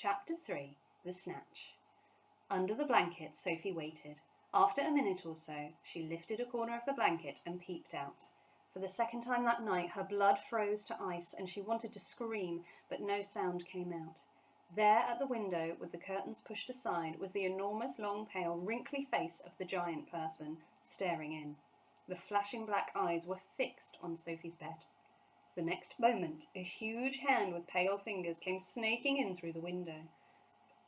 Chapter 3. The Snatch. Under the blanket, Sophie waited. After a minute or so, she lifted a corner of the blanket and peeped out. For the second time that night, her blood froze to ice, and she wanted to scream, but no sound came out. There at the window, with the curtains pushed aside, was the enormous, long, pale, wrinkly face of the giant person, staring in. The flashing black eyes were fixed on Sophie's bed. The next moment, a huge hand with pale fingers came snaking in through the window.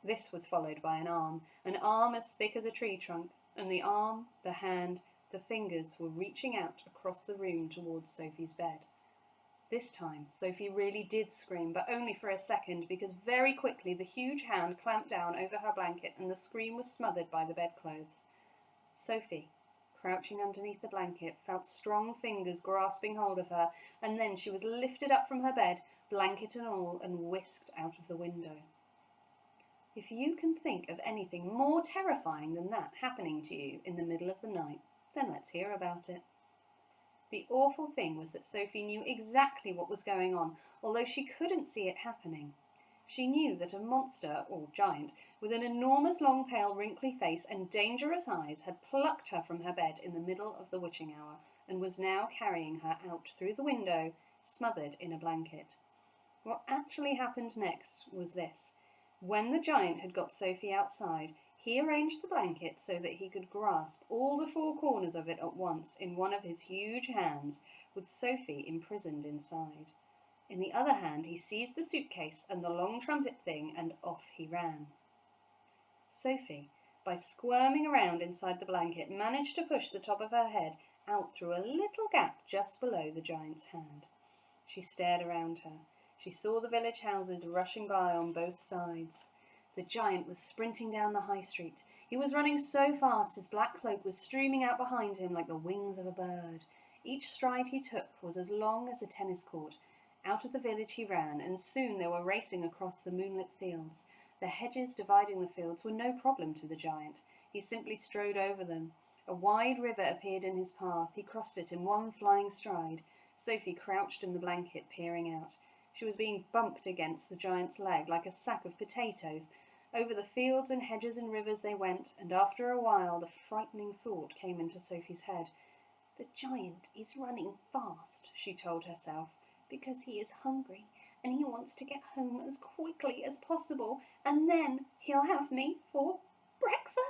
This was followed by an arm as thick as a tree trunk, and the arm, the hand, the fingers were reaching out across the room towards Sophie's bed. This time, Sophie really did scream, but only for a second, because very quickly the huge hand clamped down over her blanket and the scream was smothered by the bedclothes. Sophie, crouching underneath the blanket, felt strong fingers grasping hold of her, and then she was lifted up from her bed, blanket and all, and whisked out of the window. If you can think of anything more terrifying than that happening to you in the middle of the night, then let's hear about it. The awful thing was that Sophie knew exactly what was going on, although she couldn't see it happening. She knew that a monster, or giant, with an enormous long pale wrinkly face and dangerous eyes had plucked her from her bed in the middle of the witching hour and was now carrying her out through the window, smothered in a blanket. What actually happened next was this. When the giant had got Sophie outside, he arranged the blanket so that he could grasp all the four corners of it at once in one of his huge hands, with Sophie imprisoned inside. In the other hand he seized the suitcase and the long trumpet thing, and off he ran. Sophie, by squirming around inside the blanket, managed to push the top of her head out through a little gap just below the giant's hand. She stared around her. She saw the village houses rushing by on both sides. The giant was sprinting down the high street. He was running so fast his black cloak was streaming out behind him like the wings of a bird. Each stride he took was as long as a tennis court. Out of the village he ran, and soon they were racing across the moonlit fields. The hedges dividing the fields were no problem to the giant. He simply strode over them. A wide river appeared in his path. He crossed it in one flying stride. Sophie crouched in the blanket, peering out. She was being bumped against the giant's leg like a sack of potatoes. Over the fields and hedges and rivers they went, and after a while the frightening thought came into Sophie's head. "The giant is running fast," she told herself, "because he is hungry, and he wants to get home as quickly as possible, and then he'll have me for breakfast."